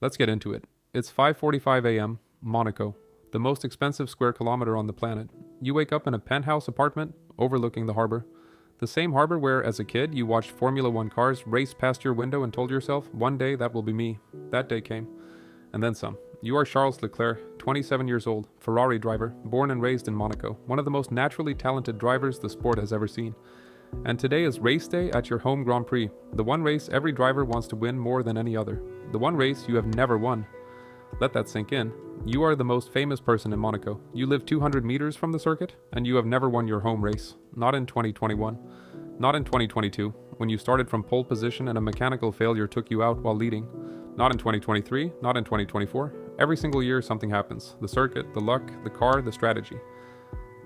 Let's get into it. It's 5:45 a.m., Monaco, the most expensive square kilometer on the planet. You wake up in a penthouse apartment overlooking the harbor. The same harbor where, as a kid, you watched Formula One cars race past your window and told yourself, one day that will be me. That day came. And then some. You are Charles Leclerc, 27 years old, Ferrari driver, born and raised in Monaco, one of the most naturally talented drivers the sport has ever seen. And today is race day at your home Grand Prix, the one race every driver wants to win more than any other. The one race you have never won. Let that sink in. You are the most famous person in Monaco. You live 200 meters from the circuit, and you have never won your home race. Not in 2021. Not in 2022, when you started from pole position and a mechanical failure took you out while leading. Not in 2023, not in 2024. Every single year something happens. The circuit, the luck, the car, the strategy.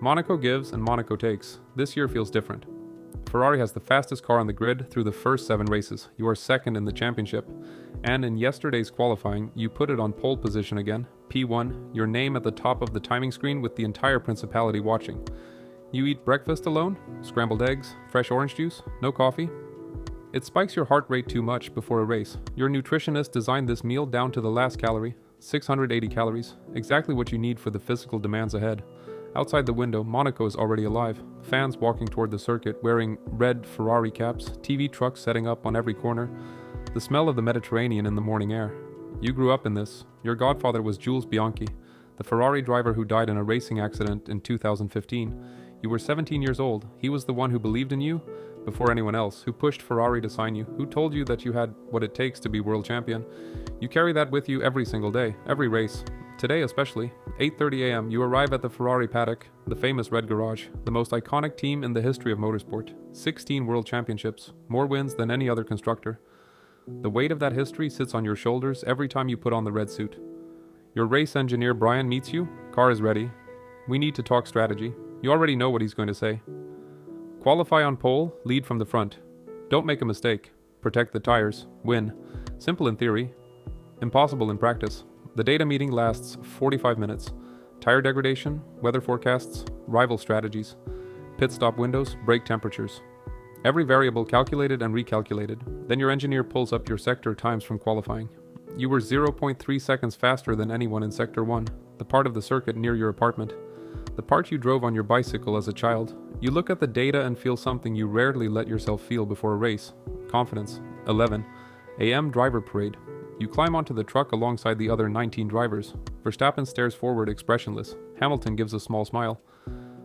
Monaco gives and Monaco takes. This year feels different. Ferrari has the fastest car on the grid through the first 7 races. You are second in the championship. And in yesterday's qualifying, you put it on pole position again, P1, your name at the top of the timing screen with the entire principality watching. You eat breakfast alone? Scrambled eggs, fresh orange juice, no coffee? It spikes your heart rate too much before a race. Your nutritionist designed this meal down to the last calorie, 680 calories, exactly what you need for the physical demands ahead. Outside the window, Monaco is already alive. Fans walking toward the circuit wearing red Ferrari caps, TV trucks setting up on every corner, the smell of the Mediterranean in the morning air. You grew up in this. Your godfather was Jules Bianchi, the Ferrari driver who died in a racing accident in 2015. You were 17 years old. He was the one who believed in you before anyone else, who pushed Ferrari to sign you, who told you that you had what it takes to be world champion. You carry that with you every single day, every race. Today especially, 8:30 a.m., you arrive at the Ferrari paddock, the famous Red Garage, the most iconic team in the history of motorsport. 16 world championships, more wins than any other constructor. The weight of that history sits on your shoulders every time you put on the red suit. Your race engineer Brian meets you, car is ready. We need to talk strategy. You already know what he's going to say. Qualify on pole, lead from the front. Don't make a mistake. Protect the tires. Win. Simple in theory. Impossible in practice. The data meeting lasts 45 minutes. Tire degradation, weather forecasts, rival strategies, pit stop windows, brake temperatures. Every variable calculated and recalculated. Then your engineer pulls up your sector times from qualifying. You were 0.3 seconds faster than anyone in Sector 1, the part of the circuit near your apartment. The part you drove on your bicycle as a child. You look at the data and feel something you rarely let yourself feel before a race. Confidence. 11 a.m. driver parade. You climb onto the truck alongside the other 19 drivers. Verstappen stares forward expressionless. Hamilton gives a small smile.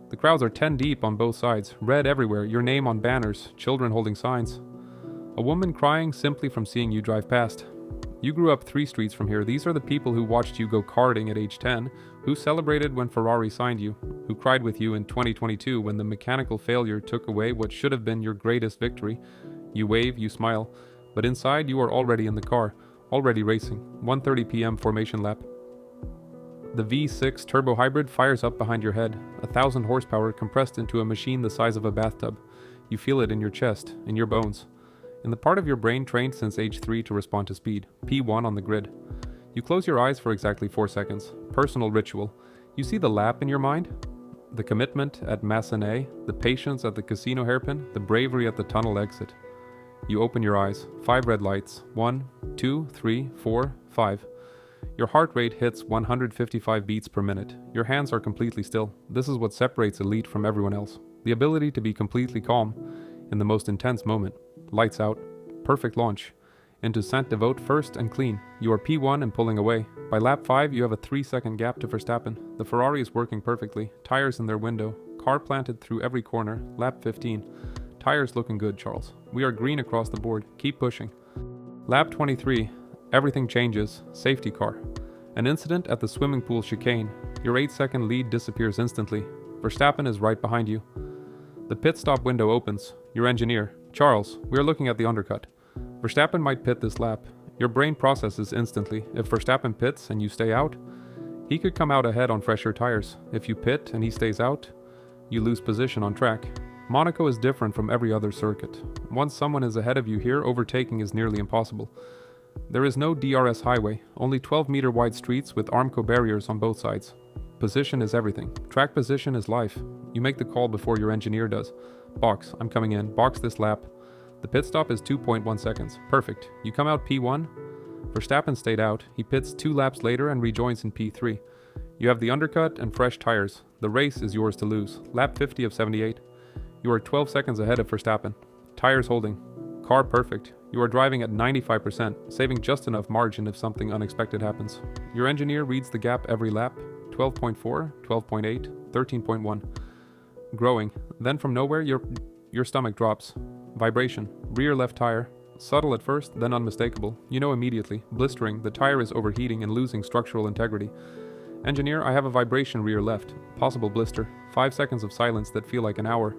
The crowds are 10 deep on both sides, red everywhere, your name on banners, children holding signs. A woman crying simply from seeing you drive past. You grew up 3 streets from here. These are the people who watched you go karting at age 10, who celebrated when Ferrari signed you, who cried with you in 2022 when the mechanical failure took away what should have been your greatest victory. You wave, you smile, but inside you are already in the car, already racing. 1:30 p.m. formation lap. The V6 turbo hybrid fires up behind your head, 1,000 horsepower compressed into a machine the size of a bathtub. You feel it in your chest, in your bones. In the part of your brain trained since age 3 to respond to speed, P1 on the grid. You close your eyes for exactly 4 seconds. Personal ritual. You see the lap in your mind? The commitment at Massenet, the patience at the casino hairpin, the bravery at the tunnel exit. You open your eyes. 5 red lights. 1, 2, 3, 4, 5. Your heart rate hits 155 beats per minute. Your hands are completely still. This is what separates elite from everyone else. The ability to be completely calm in the most intense moment. Lights out. Perfect launch. Into Saint-Devote first and clean. You are P1 and pulling away. By lap 5, you have a 3-second gap to Verstappen. The Ferrari is working perfectly. Tires in their window. Car planted through every corner. Lap 15. Tires looking good, Charles. We are green across the board. Keep pushing. Lap 23. Everything changes. Safety car. An incident at the swimming pool chicane. Your 8-second lead disappears instantly. Verstappen is right behind you. The pit stop window opens. Your engineer. Charles, we are looking at the undercut. Verstappen might pit this lap. Your brain processes instantly. If Verstappen pits and you stay out, he could come out ahead on fresher tires. If you pit and he stays out, you lose position on track. Monaco is different from every other circuit. Once someone is ahead of you here, overtaking is nearly impossible. There is no DRS highway, only 12-meter wide streets with Armco barriers on both sides. Position is everything. Track position is life. You make the call before your engineer does. Box, I'm coming in. Box this lap. The pit stop is 2.1 seconds. Perfect. You come out P1. Verstappen stayed out. He pits 2 laps later and rejoins in P3. You have the undercut and fresh tires. The race is yours to lose. Lap 50 of 78. You are 12 seconds ahead of Verstappen. Tires holding. Car perfect. You are driving at 95%, saving just enough margin if something unexpected happens. Your engineer reads the gap every lap. 12.4, 12.8, 13.1. Growing. Then from nowhere, your stomach drops. Vibration. Rear left tire. Subtle at first, then unmistakable. You know immediately. Blistering. The tire is overheating and losing structural integrity. Engineer, I have a vibration rear left. Possible blister. 5 seconds of silence that feel like an hour.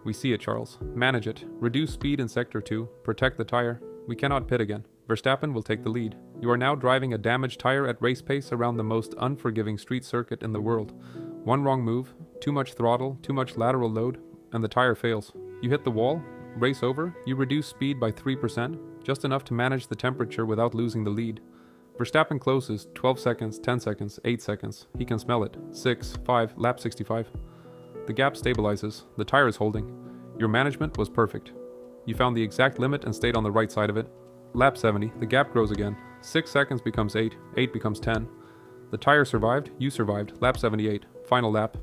We see it, Charles. Manage it. Reduce speed in Sector 2. Protect the tire. We cannot pit again. Verstappen will take the lead. You are now driving a damaged tire at race pace around the most unforgiving street circuit in the world. One wrong move, too much throttle, too much lateral load, and the tire fails. You hit the wall, race over, you reduce speed by 3%, just enough to manage the temperature without losing the lead. Verstappen closes, 12 seconds, 10 seconds, 8 seconds. He can smell it. 6, 5, lap 65. The gap stabilizes. The tire is holding. Your management was perfect. You found the exact limit and stayed on the right side of it. Lap 70, the gap grows again. 6 seconds becomes 8, 8 becomes 10. The tire survived, you survived. Lap 78, final lap.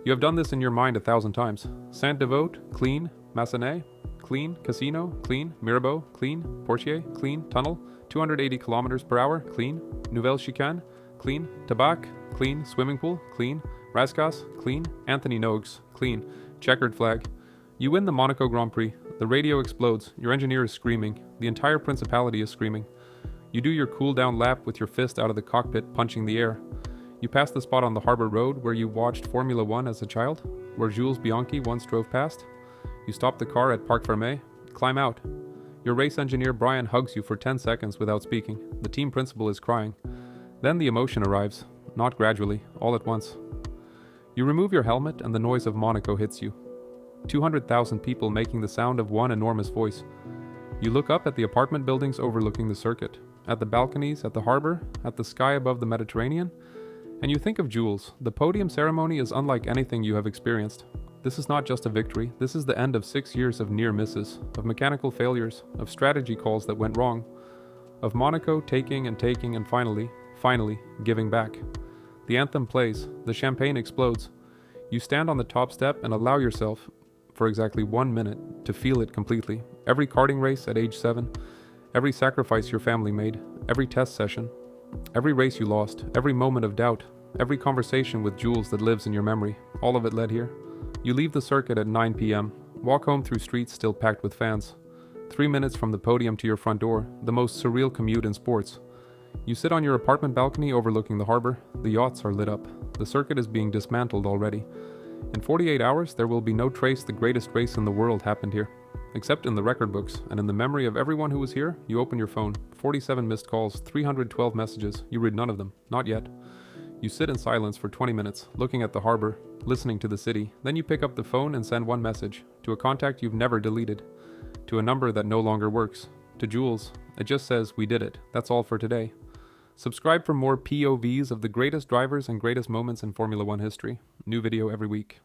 You have done this in your mind 1,000 times. Saint-Devote, clean. Massenet, clean. Casino, clean. Mirabeau, clean. Portier, clean. Tunnel, 280 kilometers per hour, clean. Nouvelle Chicane, clean. Tabac, clean. Swimming pool, clean. Rascasse, clean. Anthony Nogues, clean. Checkered flag. You win the Monaco Grand Prix. The radio explodes. Your engineer is screaming. The entire principality is screaming. You do your cool-down lap with your fist out of the cockpit, punching the air. You pass the spot on the Harbour Road where you watched Formula 1 as a child, where Jules Bianchi once drove past. You stop the car at Parc Fermé, climb out. Your race engineer Brian hugs you for 10 seconds without speaking. The team principal is crying. Then the emotion arrives, not gradually, all at once. You remove your helmet and the noise of Monaco hits you. 200,000 people making the sound of one enormous voice. You look up at the apartment buildings overlooking the circuit, at the balconies, at the harbor, at the sky above the Mediterranean, and you think of Jules. The podium ceremony is unlike anything you have experienced. This is not just a victory, this is the end of 6 years of near misses, of mechanical failures, of strategy calls that went wrong, of Monaco taking and finally, giving back. The anthem plays, the champagne explodes. You stand on the top step and allow yourself, for exactly 1 minute, to feel it completely. Every karting race at age 7, every sacrifice your family made, every test session, every race you lost, every moment of doubt, every conversation with Jules that lives in your memory, all of it led here. You leave the circuit at 9 p.m., walk home through streets still packed with fans. 3 minutes from the podium to your front door, the most surreal commute in sports. You sit on your apartment balcony overlooking the harbor. The yachts are lit up. The circuit is being dismantled already. In 48 hours, there will be no trace the greatest race in the world happened here. Except in the record books, and in the memory of everyone who was here, you open your phone. 47 missed calls, 312 messages. You read none of them. Not yet. You sit in silence for 20 minutes, looking at the harbor, listening to the city. Then you pick up the phone and send one message, to a contact you've never deleted, to a number that no longer works. To Jules, it just says, "We did it. That's all for today." Subscribe for more POVs of the greatest drivers and greatest moments in Formula 1 history. New video every week.